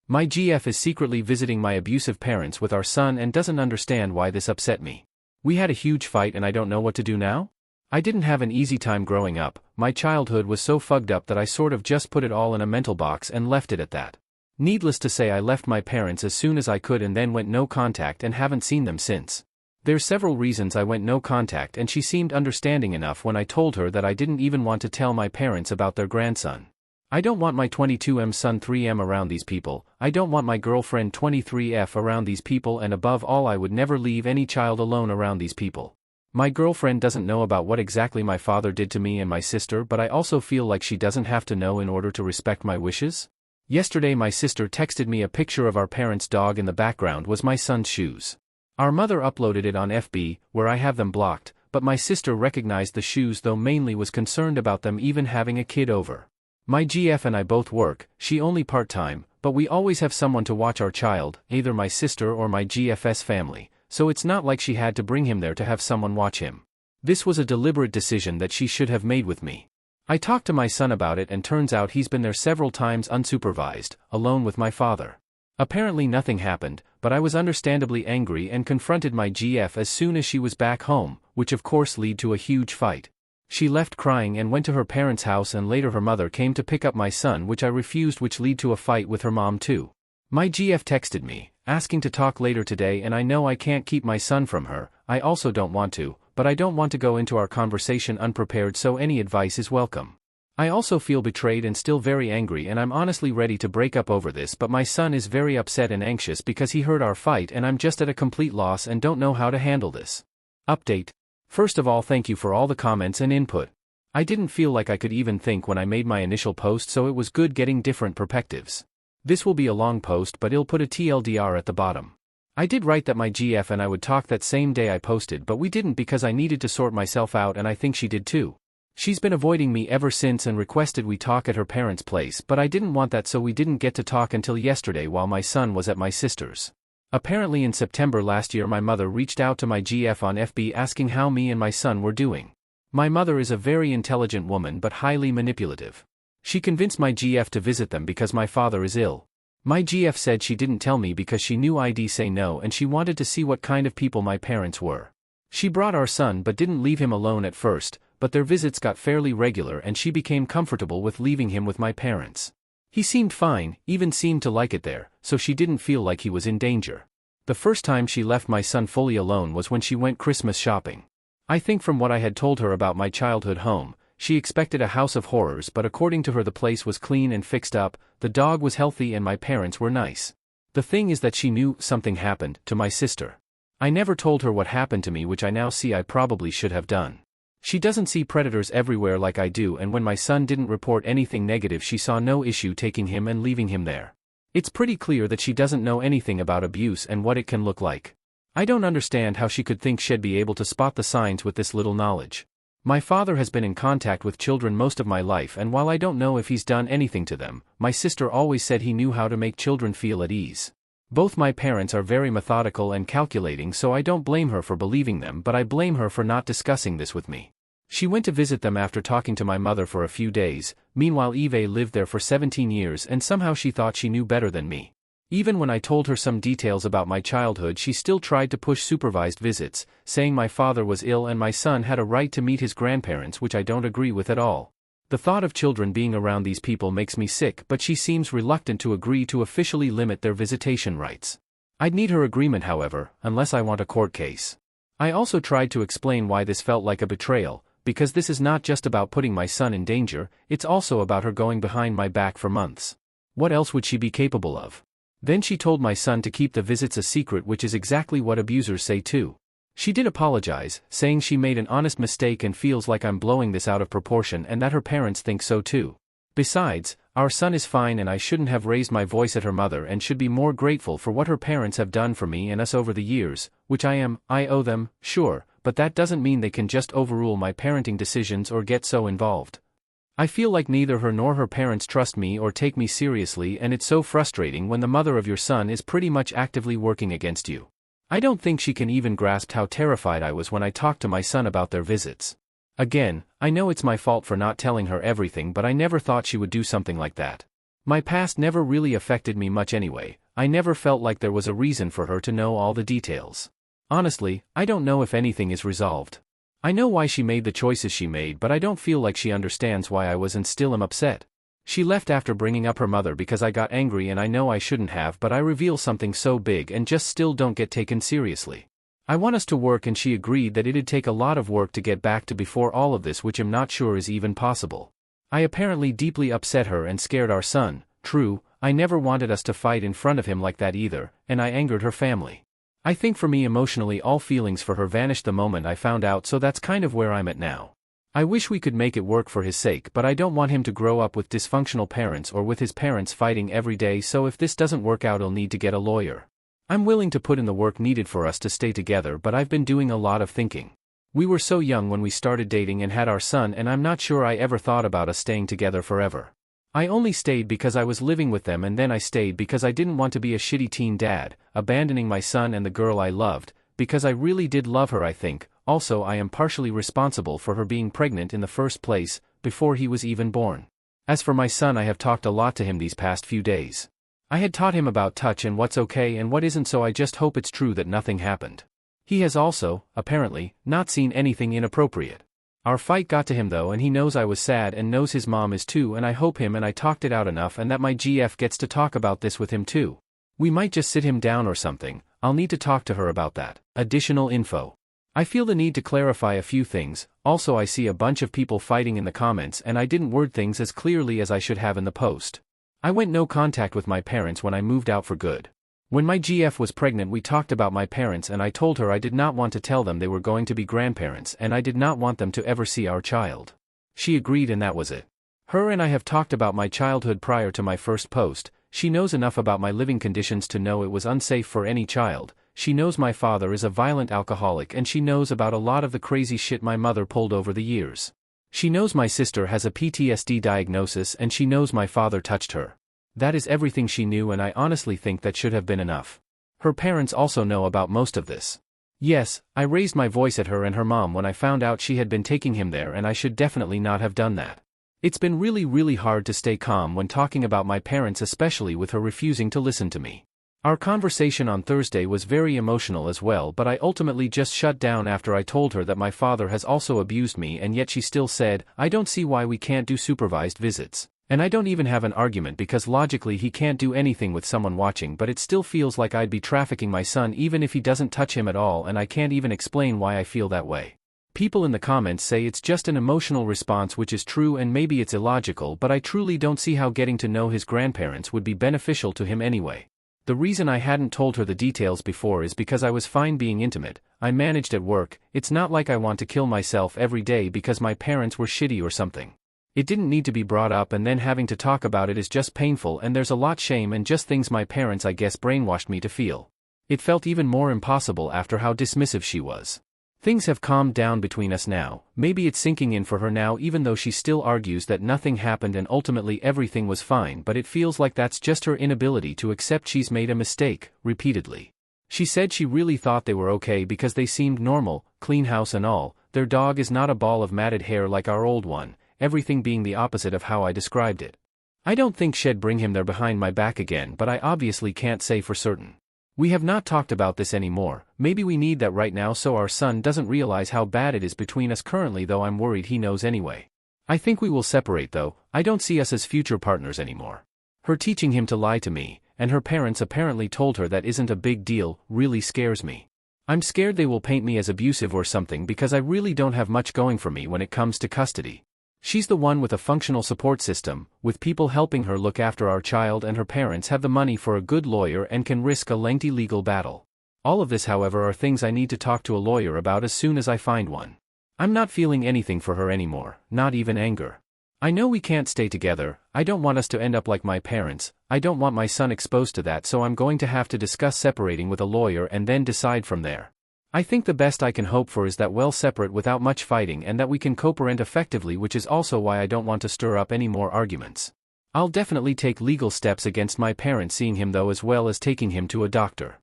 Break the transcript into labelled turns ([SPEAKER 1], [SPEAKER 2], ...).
[SPEAKER 1] My GF is secretly visiting my abusive parents with our son and doesn't understand why this upset me. We had a huge fight and I don't know what to do now? I didn't have an easy time growing up. My childhood was so fucked up that I sort of just put it all in a mental box and left it at that. Needless to say, I left my parents as soon as I could and then went no contact and haven't seen them since. There's several reasons I went no contact, and she seemed understanding enough when I told her that I didn't even want to tell my parents about their grandson. I don't want my 22M son 3M around these people, I don't want my girlfriend 23F around these people, and above all I would never leave any child alone around these people. My girlfriend doesn't know about what exactly my father did to me and my sister, but I also feel like she doesn't have to know in order to respect my wishes. Yesterday my sister texted me a picture of our parents' dog. In the background was my son's shoes. Our mother uploaded it on FB, where I have them blocked, but my sister recognized the shoes, though mainly was concerned about them even having a kid over. My GF and I both work, she only part-time, but we always have someone to watch our child, either my sister or my GF's family, so it's not like she had to bring him there to have someone watch him. This was a deliberate decision that she should have made with me. I talked to my son about it and turns out he's been there several times unsupervised, alone with my father. Apparently nothing happened, but I was understandably angry and confronted my GF as soon as she was back home, which of course led to a huge fight. She left crying and went to her parents' house, and later her mother came to pick up my son, which I refused, which led to a fight with her mom too. My GF texted me, asking to talk later today, and I know I can't keep my son from her. I also don't want to, but I don't want to go into our conversation unprepared, so any advice is welcome. I also feel betrayed and still very angry, and I'm honestly ready to break up over this, but my son is very upset and anxious because he heard our fight, and I'm just at a complete loss and don't know how to handle this. Update. First of all, thank you for all the comments and input. I didn't feel like I could even think when I made my initial post, so it was good getting different perspectives. This will be a long post, but I'll put a TLDR at the bottom. I did write that my GF and I would talk that same day I posted, but we didn't because I needed to sort myself out, and I think she did too. She's been avoiding me ever since and requested we talk at her parents' place, but I didn't want that, so we didn't get to talk until yesterday while my son was at my sister's. Apparently in September last year my mother reached out to my GF on FB asking how me and my son were doing. My mother is a very intelligent woman but highly manipulative. She convinced my GF to visit them because my father is ill. My GF said she didn't tell me because she knew I'd say no, and she wanted to see what kind of people my parents were. She brought our son but didn't leave him alone at first, but their visits got fairly regular and she became comfortable with leaving him with my parents. He seemed fine, even seemed to like it there, so she didn't feel like he was in danger. The first time she left my son fully alone was when she went Christmas shopping. I think from what I had told her about my childhood home, she expected a house of horrors, but according to her the place was clean and fixed up, the dog was healthy and my parents were nice. The thing is that she knew something happened to my sister. I never told her what happened to me, which I now see I probably should have done. She doesn't see predators everywhere like I do, and when my son didn't report anything negative she saw no issue taking him and leaving him there. It's pretty clear that she doesn't know anything about abuse and what it can look like. I don't understand how she could think she'd be able to spot the signs with this little knowledge. My father has been in contact with children most of my life, and while I don't know if he's done anything to them, my sister always said he knew how to make children feel at ease. Both my parents are very methodical and calculating, so I don't blame her for believing them, but I blame her for not discussing this with me. She went to visit them after talking to my mother for a few days. Meanwhile Eve lived there for 17 years and somehow she thought she knew better than me. Even when I told her some details about my childhood she still tried to push supervised visits, saying my father was ill and my son had a right to meet his grandparents, which I don't agree with at all. The thought of children being around these people makes me sick, but she seems reluctant to agree to officially limit their visitation rights. I'd need her agreement, however, unless I want a court case. I also tried to explain why this felt like a betrayal, because this is not just about putting my son in danger, it's also about her going behind my back for months. What else would she be capable of? Then she told my son to keep the visits a secret, which is exactly what abusers say too. She did apologize, saying she made an honest mistake and feels like I'm blowing this out of proportion and that her parents think so too. Besides, our son is fine and I shouldn't have raised my voice at her mother and should be more grateful for what her parents have done for me and us over the years, which I owe them, sure, but that doesn't mean they can just overrule my parenting decisions or get so involved. I feel like neither her nor her parents trust me or take me seriously, and it's so frustrating when the mother of your son is pretty much actively working against you. I don't think she can even grasp how terrified I was when I talked to my son about their visits. Again, I know it's my fault for not telling her everything, but I never thought she would do something like that. My past never really affected me much anyway. I never felt like there was a reason for her to know all the details. Honestly, I don't know if anything is resolved. I know why she made the choices she made, but I don't feel like she understands why I was and still am upset. She left after bringing up her mother because I got angry, and I know I shouldn't have, but I reveal something so big and just still don't get taken seriously. I want us to work, and she agreed that it'd take a lot of work to get back to before all of this, which I'm not sure is even possible. I apparently deeply upset her and scared our son. True, I never wanted us to fight in front of him like that either, and I angered her family. I think for me emotionally all feelings for her vanished the moment I found out, so that's kind of where I'm at now. I wish we could make it work for his sake, but I don't want him to grow up with dysfunctional parents or with his parents fighting every day, so if this doesn't work out he'll need to get a lawyer. I'm willing to put in the work needed for us to stay together, but I've been doing a lot of thinking. We were so young when we started dating and had our son, and I'm not sure I ever thought about us staying together forever. I only stayed because I was living with them, and then I stayed because I didn't want to be a shitty teen dad, abandoning my son and the girl I loved, because I really did love her, I think. Also, I am partially responsible for her being pregnant in the first place, before he was even born. As for my son, I have talked a lot to him these past few days. I had taught him about touch and what's okay and what isn't, so I just hope it's true that nothing happened. He has also, apparently, not seen anything inappropriate. Our fight got to him though, and he knows I was sad and knows his mom is too, and I hope him and I talked it out enough and that my GF gets to talk about this with him too. We might just sit him down or something. I'll need to talk to her about that. Additional info. I feel the need to clarify a few things. Also, I see a bunch of people fighting in the comments, and I didn't word things as clearly as I should have in the post. I went no contact with my parents when I moved out for good. When my GF was pregnant, we talked about my parents, and I told her I did not want to tell them they were going to be grandparents, and I did not want them to ever see our child. She agreed, and that was it. Her and I have talked about my childhood prior to my first post. She knows enough about my living conditions to know it was unsafe for any child. She knows my father is a violent alcoholic, and she knows about a lot of the crazy shit my mother pulled over the years. She knows my sister has a PTSD diagnosis, and she knows my father touched her. That is everything she knew, and I honestly think that should have been enough. Her parents also know about most of this. Yes, I raised my voice at her and her mom when I found out she had been taking him there, and I should definitely not have done that. It's been really hard to stay calm when talking about my parents, especially with her refusing to listen to me. Our conversation on Thursday was very emotional as well, but I ultimately just shut down after I told her that my father has also abused me, and yet she still said, I don't see why we can't do supervised visits. And I don't even have an argument because logically he can't do anything with someone watching, but it still feels like I'd be trafficking my son even if he doesn't touch him at all, and I can't even explain why I feel that way. People in the comments say it's just an emotional response, which is true, and maybe it's illogical, but I truly don't see how getting to know his grandparents would be beneficial to him anyway. The reason I hadn't told her the details before is because I was fine being intimate. I managed at work. It's not like I want to kill myself every day because my parents were shitty or something. It didn't need to be brought up, and then having to talk about it is just painful, and there's a lot shame and just things my parents, I guess, brainwashed me to feel. It felt even more impossible after how dismissive she was. Things have calmed down between us now. Maybe it's sinking in for her now, even though she still argues that nothing happened and ultimately everything was fine, but it feels like that's just her inability to accept she's made a mistake, repeatedly. She said she really thought they were okay because they seemed normal, clean house and all. Their dog is not a ball of matted hair like our old one. Everything being the opposite of how I described it. I don't think she'd bring him there behind my back again, but I obviously can't say for certain. We have not talked about this anymore. Maybe we need that right now so our son doesn't realize how bad it is between us currently, though I'm worried he knows anyway. I think we will separate though. I don't see us as future partners anymore. Her teaching him to lie to me, and her parents apparently told her that isn't a big deal, really scares me. I'm scared they will paint me as abusive or something because I really don't have much going for me when it comes to custody. She's the one with a functional support system, with people helping her look after our child, and her parents have the money for a good lawyer and can risk a lengthy legal battle. All of this, however, are things I need to talk to a lawyer about as soon as I find one. I'm not feeling anything for her anymore, not even anger. I know we can't stay together. I don't want us to end up like my parents. I don't want my son exposed to that, so I'm going to have to discuss separating with a lawyer and then decide from there. I think the best I can hope for is that we'll separate without much fighting and that we can co-parent effectively, which is also why I don't want to stir up any more arguments. I'll definitely take legal steps against my parents seeing him though, as well as taking him to a doctor.